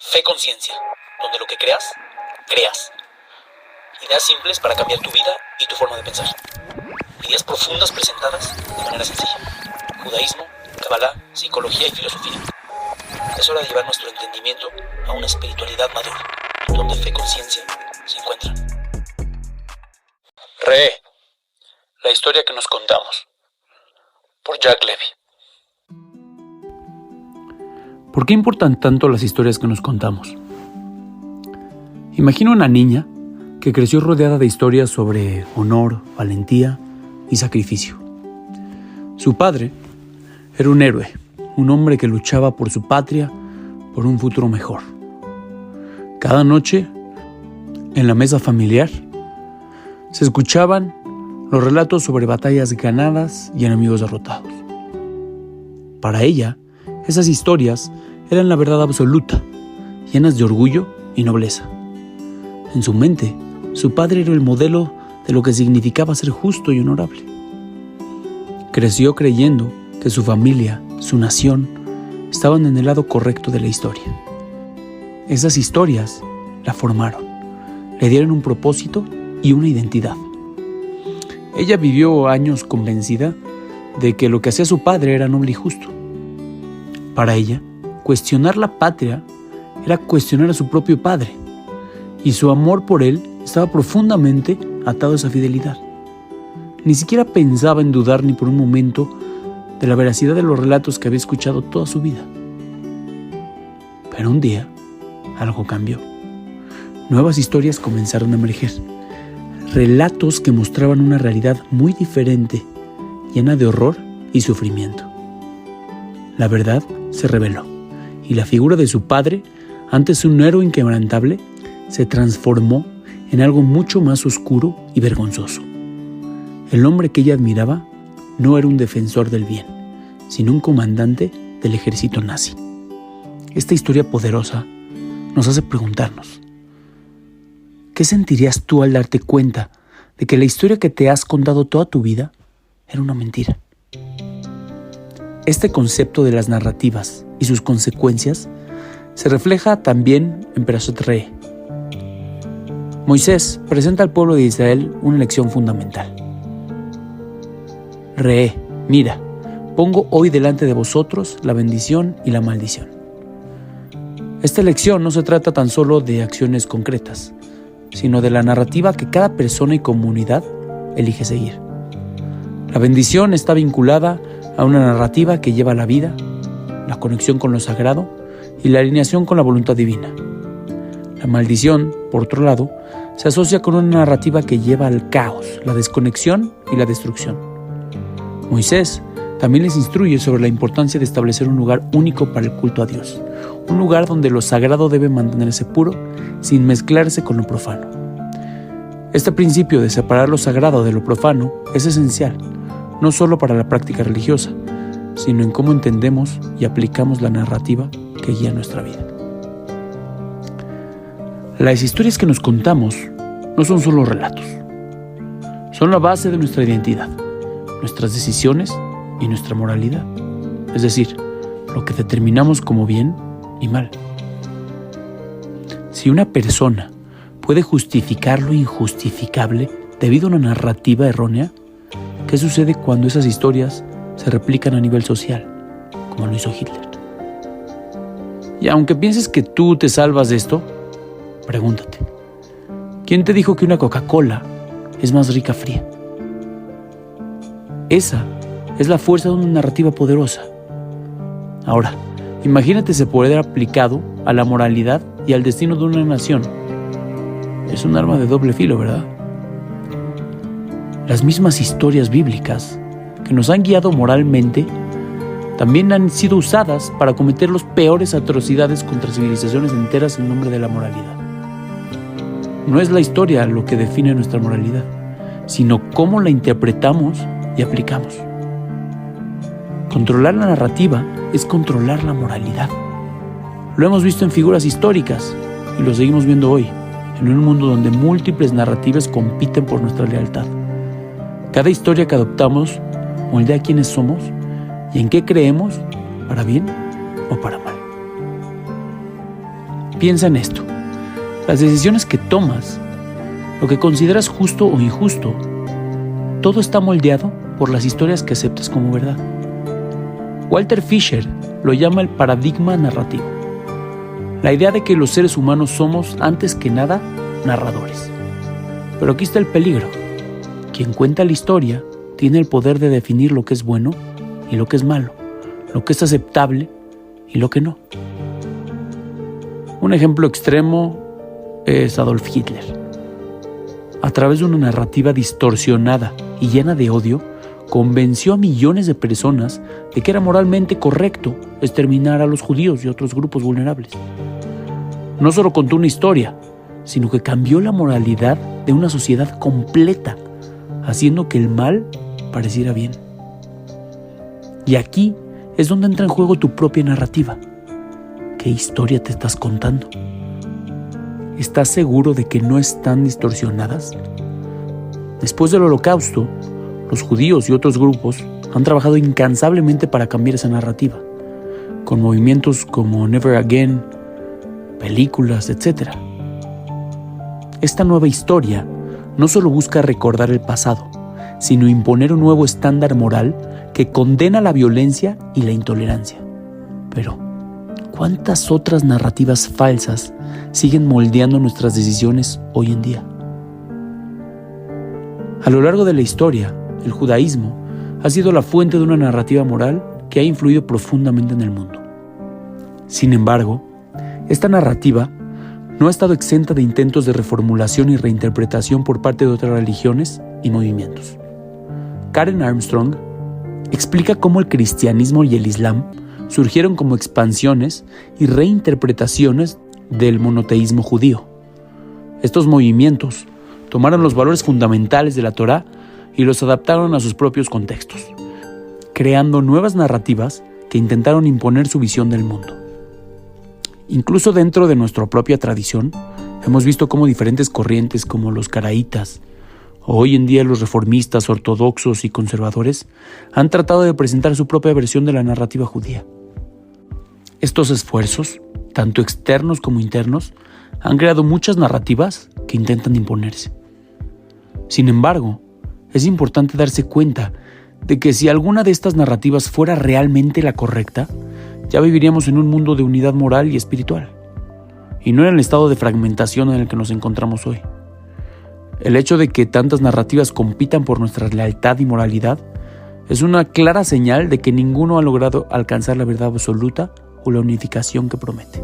Fe Conciencia, donde lo que creas, creas. Ideas simples para cambiar tu vida y tu forma de pensar. Ideas profundas presentadas de manera sencilla. Judaísmo, Kabbalah, psicología y filosofía. Es hora de llevar nuestro entendimiento a una espiritualidad madura, donde fe y conciencia se encuentran. Re, la historia que nos contamos. Por Jack Levy. ¿Por qué importan tanto las historias que nos contamos? Imagina una niña que creció rodeada de historias sobre honor, valentía y sacrificio. Su padre era un héroe, un hombre que luchaba por su patria, por un futuro mejor. Cada noche, en la mesa familiar, se escuchaban los relatos sobre batallas ganadas y enemigos derrotados. Para ella, esas historias eran la verdad absoluta, llenas de orgullo y nobleza. En su mente, su padre era el modelo de lo que significaba ser justo y honorable. Creció creyendo que su familia, su nación, estaban en el lado correcto de la historia. Esas historias la formaron, le dieron un propósito y una identidad. Ella vivió años convencida de que lo que hacía su padre era noble y justo. Para ella, cuestionar la patria era cuestionar a su propio padre, y su amor por él estaba profundamente atado a esa fidelidad. Ni siquiera pensaba en dudar ni por un momento de la veracidad de los relatos que había escuchado toda su vida. Pero un día, algo cambió. Nuevas historias comenzaron a emerger. Relatos que mostraban una realidad muy diferente, llena de horror y sufrimiento. La verdad se reveló, y la figura de su padre, antes un héroe inquebrantable, se transformó en algo mucho más oscuro y vergonzoso. El hombre que ella admiraba no era un defensor del bien, sino un comandante del ejército nazi. Esta historia poderosa nos hace preguntarnos: ¿qué sentirías tú al darte cuenta de que la historia que te has contado toda tu vida era una mentira? Este concepto de las narrativas y sus consecuencias se refleja también en Perashat Re. Moisés presenta al pueblo de Israel una lección fundamental. Re, mira, pongo hoy delante de vosotros la bendición y la maldición. Esta lección no se trata tan solo de acciones concretas, sino de la narrativa que cada persona y comunidad elige seguir. La bendición está vinculada a una narrativa que lleva a la vida, la conexión con lo sagrado y la alineación con la voluntad divina. La maldición, por otro lado, se asocia con una narrativa que lleva al caos, la desconexión y la destrucción. Moisés también les instruye sobre la importancia de establecer un lugar único para el culto a Dios, un lugar donde lo sagrado debe mantenerse puro sin mezclarse con lo profano. Este principio de separar lo sagrado de lo profano es esencial, no solo para la práctica religiosa, sino en cómo entendemos y aplicamos la narrativa que guía nuestra vida. Las historias que nos contamos no son solo relatos, son la base de nuestra identidad, nuestras decisiones y nuestra moralidad, es decir, lo que determinamos como bien y mal. Si una persona puede justificar lo injustificable debido a una narrativa errónea, ¿qué sucede cuando esas historias se replican a nivel social, como lo hizo Hitler? Y aunque pienses que tú te salvas de esto, pregúntate, ¿quién te dijo que una Coca-Cola es más rica fría? Esa es la fuerza de una narrativa poderosa. Ahora, imagínate ese poder aplicado a la moralidad y al destino de una nación. Es un arma de doble filo, ¿verdad? Las mismas historias bíblicas que nos han guiado moralmente también han sido usadas para cometer las peores atrocidades contra civilizaciones enteras en nombre de la moralidad. No es la historia lo que define nuestra moralidad, sino cómo la interpretamos y aplicamos. Controlar la narrativa es controlar la moralidad. Lo hemos visto en figuras históricas y lo seguimos viendo hoy, en un mundo donde múltiples narrativas compiten por nuestra lealtad. Cada historia que adoptamos moldea quiénes somos y en qué creemos, para bien o para mal. Piensa en esto. Las decisiones que tomas, lo que consideras justo o injusto, todo está moldeado por las historias que aceptas como verdad. Walter Fisher lo llama el paradigma narrativo. La idea de que los seres humanos somos, antes que nada, narradores. Pero aquí está el peligro. Quien cuenta la historia tiene el poder de definir lo que es bueno y lo que es malo, lo que es aceptable y lo que no. Un ejemplo extremo es Adolf Hitler. A través de una narrativa distorsionada y llena de odio, convenció a millones de personas de que era moralmente correcto exterminar a los judíos y otros grupos vulnerables. No solo contó una historia, sino que cambió la moralidad de una sociedad completa, haciendo que el mal pareciera bien. Y aquí es donde entra en juego tu propia narrativa. ¿Qué historia te estás contando? ¿Estás seguro de que no están distorsionadas? Después del Holocausto, los judíos y otros grupos han trabajado incansablemente para cambiar esa narrativa, con movimientos como Never Again, películas, etc. Esta nueva historia no solo busca recordar el pasado, sino imponer un nuevo estándar moral que condena la violencia y la intolerancia. Pero, ¿cuántas otras narrativas falsas siguen moldeando nuestras decisiones hoy en día? A lo largo de la historia, el judaísmo ha sido la fuente de una narrativa moral que ha influido profundamente en el mundo. Sin embargo, esta narrativa no ha estado exenta de intentos de reformulación y reinterpretación por parte de otras religiones y movimientos. Karen Armstrong explica cómo el cristianismo y el islam surgieron como expansiones y reinterpretaciones del monoteísmo judío. Estos movimientos tomaron los valores fundamentales de la Torá y los adaptaron a sus propios contextos, creando nuevas narrativas que intentaron imponer su visión del mundo. Incluso dentro de nuestra propia tradición, hemos visto cómo diferentes corrientes como los caraítas, o hoy en día los reformistas, ortodoxos y conservadores, han tratado de presentar su propia versión de la narrativa judía. Estos esfuerzos, tanto externos como internos, han creado muchas narrativas que intentan imponerse. Sin embargo, es importante darse cuenta de que si alguna de estas narrativas fuera realmente la correcta, ya viviríamos en un mundo de unidad moral y espiritual, y no en el estado de fragmentación en el que nos encontramos hoy. El hecho de que tantas narrativas compitan por nuestra lealtad y moralidad es una clara señal de que ninguno ha logrado alcanzar la verdad absoluta o la unificación que promete.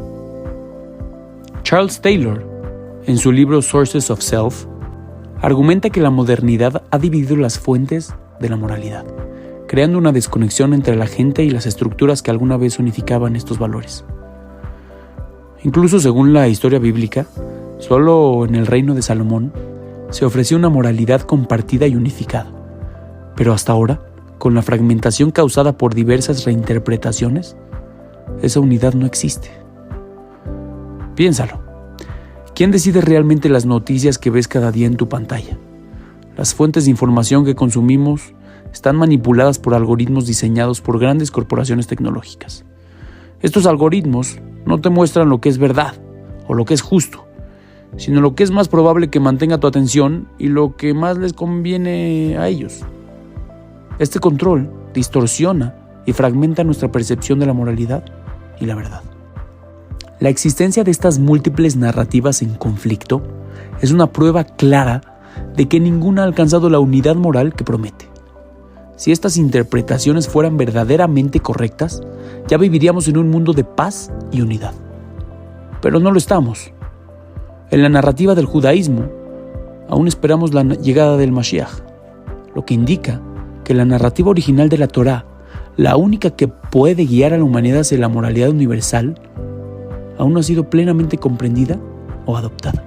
Charles Taylor, en su libro Sources of Self, argumenta que la modernidad ha dividido las fuentes de la moralidad, creando una desconexión entre la gente y las estructuras que alguna vez unificaban estos valores. Incluso según la historia bíblica, solo en el reino de Salomón se ofreció una moralidad compartida y unificada. Pero hasta ahora, con la fragmentación causada por diversas reinterpretaciones, esa unidad no existe. Piénsalo. ¿Quién decide realmente las noticias que ves cada día en tu pantalla? Las fuentes de información que consumimos están manipuladas por algoritmos diseñados por grandes corporaciones tecnológicas. Estos algoritmos no te muestran lo que es verdad o lo que es justo, sino lo que es más probable que mantenga tu atención y lo que más les conviene a ellos. Este control distorsiona y fragmenta nuestra percepción de la moralidad y la verdad. La existencia de estas múltiples narrativas en conflicto es una prueba clara de que ninguna ha alcanzado la unidad moral que promete. Si estas interpretaciones fueran verdaderamente correctas, ya viviríamos en un mundo de paz y unidad. Pero no lo estamos. En la narrativa del judaísmo, aún esperamos la llegada del Mashiach, lo que indica que la narrativa original de la Torá, la única que puede guiar a la humanidad hacia la moralidad universal, aún no ha sido plenamente comprendida o adoptada.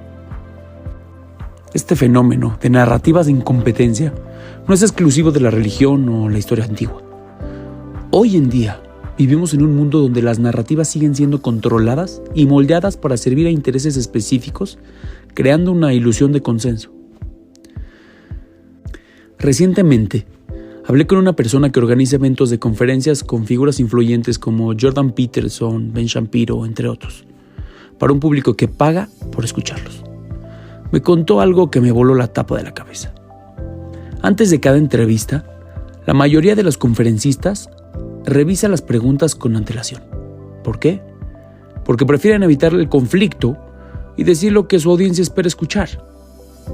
Este fenómeno de narrativas de incompetencia no es exclusivo de la religión o la historia antigua. Hoy en día vivimos en un mundo donde las narrativas siguen siendo controladas y moldeadas para servir a intereses específicos, creando una ilusión de consenso. Recientemente, hablé con una persona que organiza eventos de conferencias con figuras influyentes como Jordan Peterson, Ben Shapiro, entre otros. para un público que paga por escucharlos. Me contó algo que me voló la tapa de la cabeza. Antes de cada entrevista, la mayoría de los conferencistas revisa las preguntas con antelación. ¿Por qué? Porque prefieren evitar el conflicto y decir lo que su audiencia espera escuchar.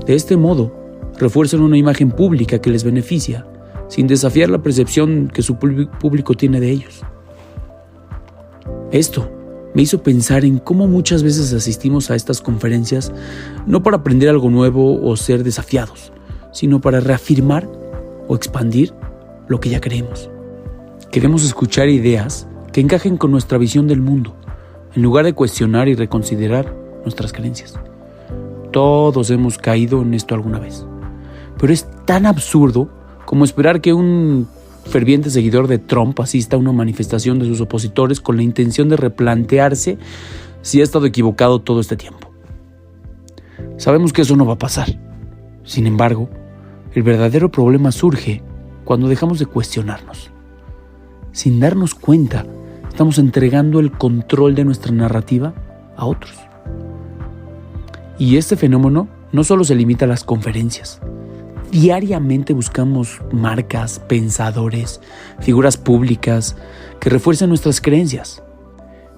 De este modo, refuerzan una imagen pública que les beneficia, sin desafiar la percepción que su público tiene de ellos. Esto me hizo pensar en cómo muchas veces asistimos a estas conferencias no para aprender algo nuevo o ser desafiados, sino para reafirmar o expandir lo que ya creemos. Queremos escuchar ideas que encajen con nuestra visión del mundo, en lugar de cuestionar y reconsiderar nuestras creencias. Todos hemos caído en esto alguna vez, pero es tan absurdo como esperar que un ferviente seguidor de Trump asista a una manifestación de sus opositores con la intención de replantearse si ha estado equivocado todo este tiempo. Sabemos que eso no va a pasar. Sin embargo, el verdadero problema surge cuando dejamos de cuestionarnos. Sin darnos cuenta, estamos entregando el control de nuestra narrativa a otros. Y este fenómeno no solo se limita a las conferencias. Diariamente buscamos marcas, pensadores, figuras públicas que refuercen nuestras creencias.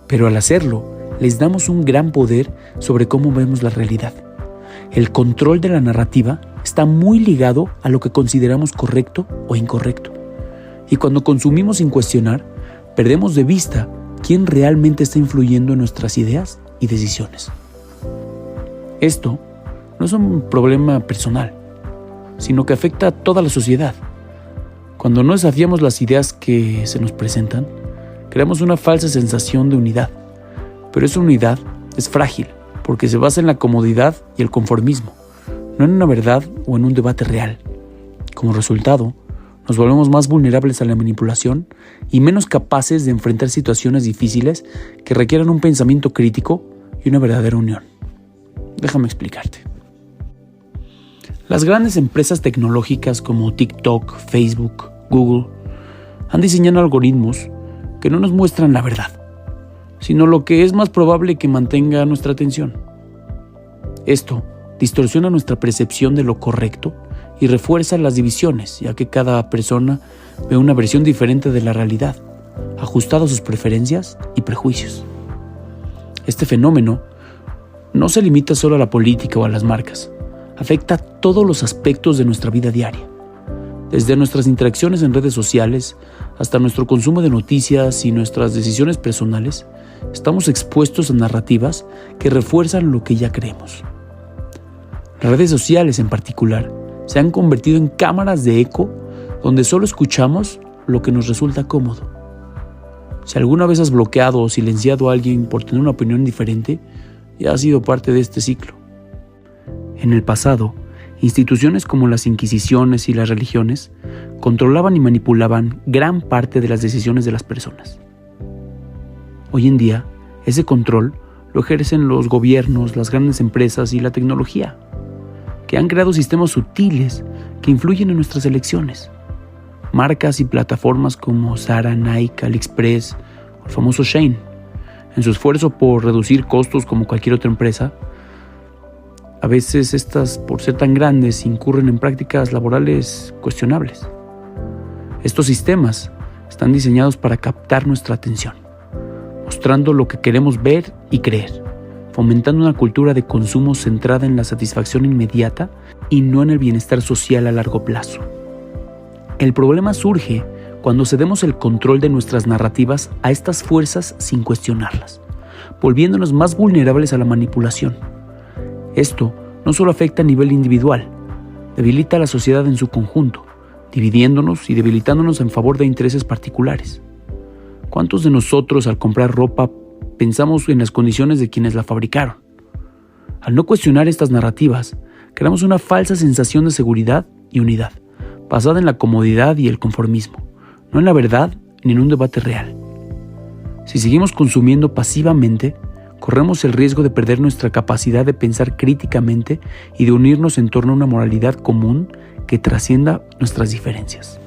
Pero al hacerlo, les damos un gran poder sobre cómo vemos la realidad. El control de la narrativa está muy ligado a lo que consideramos correcto o incorrecto. Y cuando consumimos sin cuestionar, perdemos de vista quién realmente está influyendo en nuestras ideas y decisiones. Esto no es un problema personal, sino que afecta a toda la sociedad. Cuando no desafiamos las ideas que se nos presentan, creamos una falsa sensación de unidad. Pero esa unidad es frágil, porque se basa en la comodidad y el conformismo, no en una verdad o en un debate real. Como resultado, nos volvemos más vulnerables a la manipulación y menos capaces de enfrentar situaciones difíciles que requieran un pensamiento crítico y una verdadera unión. Déjame explicarte. Las grandes empresas tecnológicas como TikTok, Facebook, Google han diseñado algoritmos que no nos muestran la verdad, sino lo que es más probable que mantenga nuestra atención. Esto distorsiona nuestra percepción de lo correcto y refuerza las divisiones, ya que cada persona ve una versión diferente de la realidad, ajustada a sus preferencias y prejuicios. Este fenómeno no se limita solo a la política o a las marcas, afecta a todos los aspectos de nuestra vida diaria. Desde nuestras interacciones en redes sociales hasta nuestro consumo de noticias y nuestras decisiones personales, estamos expuestos a narrativas que refuerzan lo que ya creemos. Las redes sociales en particular se han convertido en cámaras de eco donde solo escuchamos lo que nos resulta cómodo. Si alguna vez has bloqueado o silenciado a alguien por tener una opinión diferente, ya has sido parte de este ciclo. En el pasado, instituciones como las Inquisiciones y las religiones controlaban y manipulaban gran parte de las decisiones de las personas. Hoy en día, ese control lo ejercen los gobiernos, las grandes empresas y la tecnología, que han creado sistemas sutiles que influyen en nuestras elecciones. Marcas y plataformas como Zara, Nike, AliExpress o el famoso Shein, en su esfuerzo por reducir costos como cualquier otra empresa, a veces estas, por ser tan grandes, incurren en prácticas laborales cuestionables. Estos sistemas están diseñados para captar nuestra atención, mostrando lo que queremos ver y creer, fomentando una cultura de consumo centrada en la satisfacción inmediata y no en el bienestar social a largo plazo. El problema surge cuando cedemos el control de nuestras narrativas a estas fuerzas sin cuestionarlas, volviéndonos más vulnerables a la manipulación. Esto no solo afecta a nivel individual, debilita a la sociedad en su conjunto, dividiéndonos y debilitándonos en favor de intereses particulares. ¿Cuántos de nosotros al comprar ropa pensamos en las condiciones de quienes la fabricaron? Al no cuestionar estas narrativas, creamos una falsa sensación de seguridad y unidad, basada en la comodidad y el conformismo, no en la verdad ni en un debate real. Si seguimos consumiendo pasivamente, corremos el riesgo de perder nuestra capacidad de pensar críticamente y de unirnos en torno a una moralidad común que trascienda nuestras diferencias.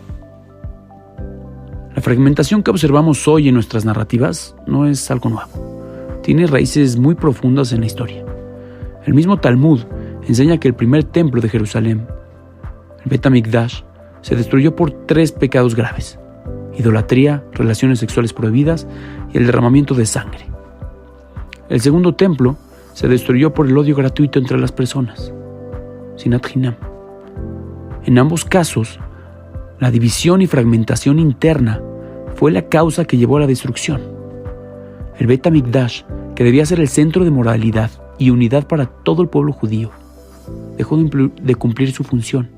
La fragmentación que observamos hoy en nuestras narrativas no es algo nuevo. tiene raíces muy profundas en la historia. El mismo Talmud enseña que el primer templo de Jerusalén, el Bet HaMikdash, se destruyó por 3 pecados graves: idolatría, relaciones sexuales prohibidas y el derramamiento de sangre. El segundo templo se destruyó por el odio gratuito entre las personas, Sinat Hinam. En ambos casos, la división y fragmentación interna fue la causa que llevó a la destrucción. El Bet HaMikdash, que debía ser el centro de moralidad y unidad para todo el pueblo judío, dejó de cumplir su función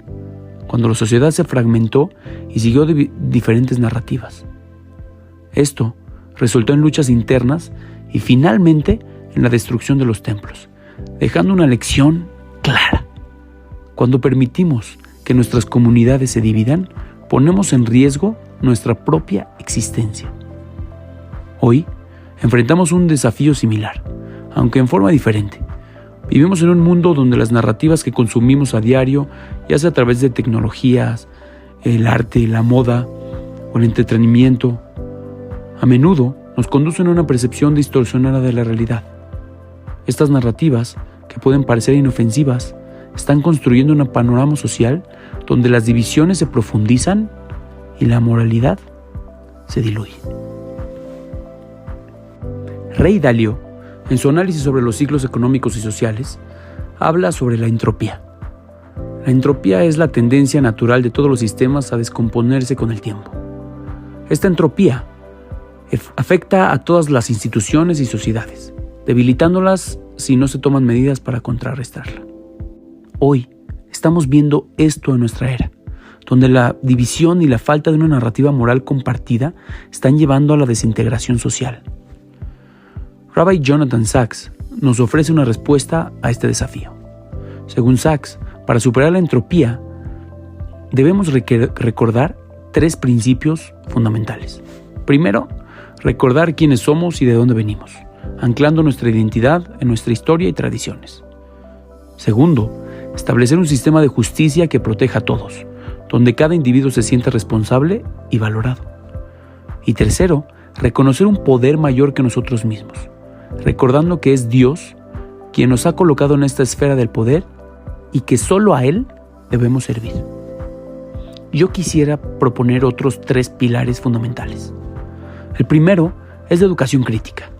cuando la sociedad se fragmentó y siguió diferentes narrativas. Esto resultó en luchas internas y finalmente en la destrucción de los templos, dejando una lección clara. Cuando permitimos que nuestras comunidades se dividan, ponemos en riesgo nuestra propia existencia. Hoy enfrentamos un desafío similar, aunque en forma diferente. Vivimos en un mundo donde las narrativas que consumimos a diario, ya sea a través de tecnologías, el arte, la moda o el entretenimiento, a menudo nos conducen a una percepción distorsionada de la realidad. Estas narrativas, que pueden parecer inofensivas, están construyendo un panorama social donde las divisiones se profundizan y la moralidad se diluye. Ray Dalio, en su análisis sobre los ciclos económicos y sociales, habla sobre la entropía. La entropía es la tendencia natural de todos los sistemas a descomponerse con el tiempo. Esta entropía afecta a todas las instituciones y sociedades, debilitándolas si no se toman medidas para contrarrestarla. Hoy estamos viendo esto en nuestra era, donde la división y la falta de una narrativa moral compartida están llevando a la desintegración social. Rabbi Jonathan Sacks nos ofrece una respuesta a este desafío. Según Sacks, para superar la entropía, debemos recordar 3 principios fundamentales. Primero, recordar quiénes somos y de dónde venimos, anclando nuestra identidad en nuestra historia y tradiciones. Segundo, establecer un sistema de justicia que proteja a todos, donde cada individuo se sienta responsable y valorado. Y tercero, reconocer un poder mayor que nosotros mismos, recordando que es Dios quien nos ha colocado en esta esfera del poder y que solo a Él debemos servir. Yo quisiera proponer otros 3 pilares fundamentales. El primero es la educación crítica.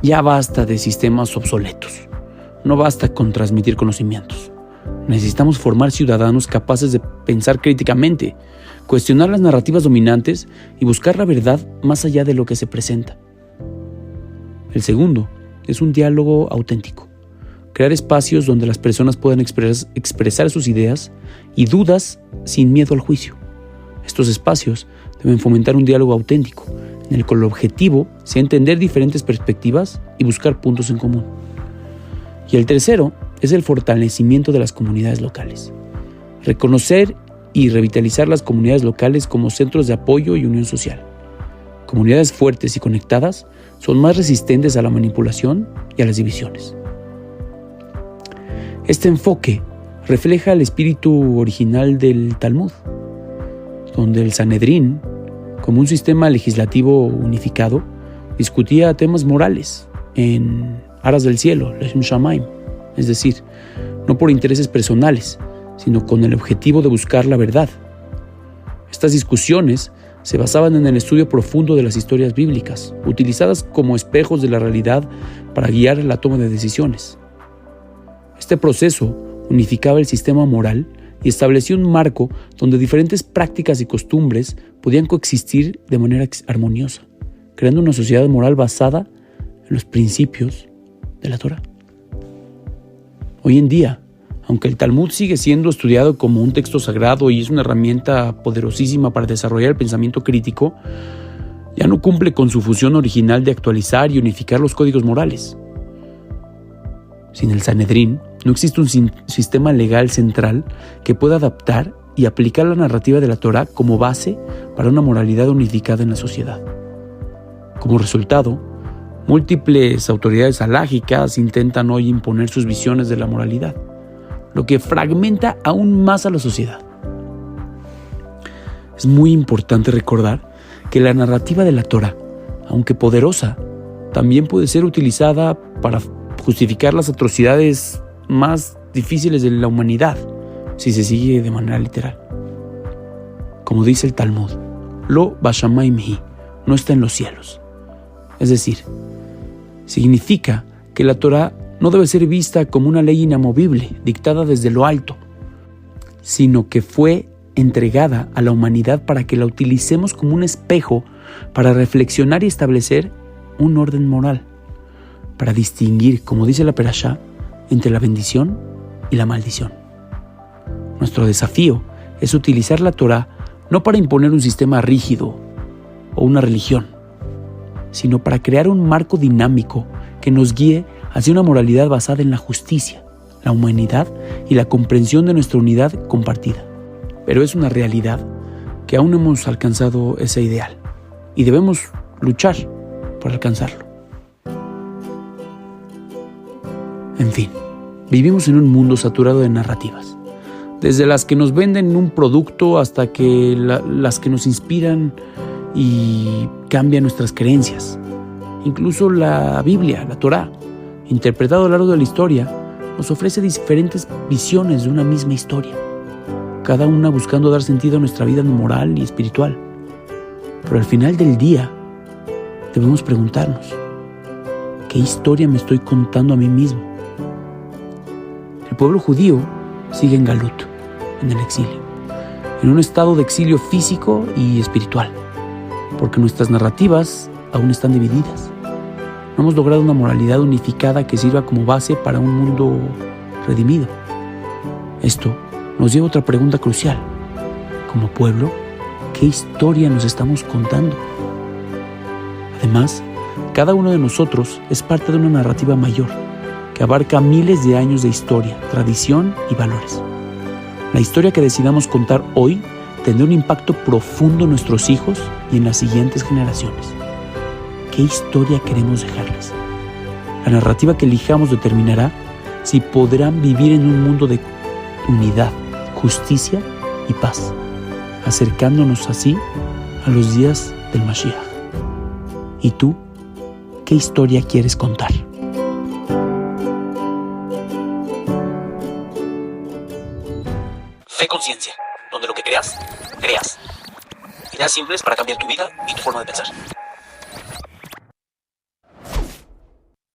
Ya basta de sistemas obsoletos. No basta con transmitir conocimientos. Necesitamos formar ciudadanos capaces de pensar críticamente, cuestionar las narrativas dominantes y buscar la verdad más allá de lo que se presenta. El segundo es un diálogo auténtico. Crear espacios donde las personas puedan expresar sus ideas y dudas sin miedo al juicio. Estos espacios deben fomentar un diálogo auténtico, en el que el objetivo sea entender diferentes perspectivas y buscar puntos en común. Y el tercero es el fortalecimiento de las comunidades locales. Reconocer y revitalizar las comunidades locales como centros de apoyo y unión social. Comunidades fuertes y conectadas son más resistentes a la manipulación y a las divisiones. Este enfoque refleja el espíritu original del Talmud, donde el Sanedrín, como un sistema legislativo unificado, discutía temas morales en aras del cielo, Leshem Shamaim, es decir, no por intereses personales, sino con el objetivo de buscar la verdad. Estas discusiones se basaban en el estudio profundo de las historias bíblicas, utilizadas como espejos de la realidad para guiar la toma de decisiones. Este proceso unificaba el sistema moral y estableció un marco donde diferentes prácticas y costumbres podían coexistir de manera armoniosa, creando una sociedad moral basada en los principios de la Torá. Hoy en día, aunque el Talmud sigue siendo estudiado como un texto sagrado y es una herramienta poderosísima para desarrollar el pensamiento crítico, ya no cumple con su función original de actualizar y unificar los códigos morales. Sin el Sanedrín, no existe un sistema legal central que pueda adaptar y aplicar la narrativa de la Torá como base para una moralidad unificada en la sociedad. Como resultado, múltiples autoridades halágicas intentan hoy imponer sus visiones de la moralidad, lo que fragmenta aún más a la sociedad. Es muy importante recordar que la narrativa de la Torá, aunque poderosa, también puede ser utilizada para justificar las atrocidades más difíciles de la humanidad, si se sigue de manera literal. Como dice el Talmud, Lo Bashamayim hi, no está en los cielos. Es decir, significa que la Torá no debe ser vista como una ley inamovible, dictada desde lo alto, sino que fue entregada a la humanidad para que la utilicemos como un espejo para reflexionar y establecer un orden moral, para distinguir, como dice la Perashá, entre la bendición y la maldición. Nuestro desafío es utilizar la Torá no para imponer un sistema rígido o una religión, sino para crear un marco dinámico que nos guíe hacia una moralidad basada en la justicia, la humanidad y la comprensión de nuestra unidad compartida. Pero es una realidad que aún no hemos alcanzado ese ideal y debemos luchar por alcanzarlo. En fin, vivimos en un mundo saturado de narrativas, desde las que nos venden un producto hasta que las que nos inspiran y cambian nuestras creencias. Incluso la Biblia, la Torá, interpretada a lo largo de la historia, nos ofrece diferentes visiones de una misma historia, cada una buscando dar sentido a nuestra vida moral y espiritual. Pero al final del día, debemos preguntarnos, ¿qué historia me estoy contando a mí mismo? El pueblo judío sigue en Galut, en el exilio, en un estado de exilio físico y espiritual, porque nuestras narrativas aún están divididas. No hemos logrado una moralidad unificada que sirva como base para un mundo redimido. Esto nos lleva a otra pregunta crucial. Como pueblo, ¿qué historia nos estamos contando? Además, cada uno de nosotros es parte de una narrativa mayor que abarca miles de años de historia, tradición y valores. La historia que decidamos contar hoy tendrá un impacto profundo en nuestros hijos y en las siguientes generaciones. ¿Qué historia queremos dejarles? La narrativa que elijamos determinará si podrán vivir en un mundo de unidad, justicia y paz, acercándonos así a los días del Mashiach. ¿Y tú, qué historia quieres contar? Fe Conciencia, donde lo que creas, creas. Ideas simples para cambiar tu vida y tu forma de pensar.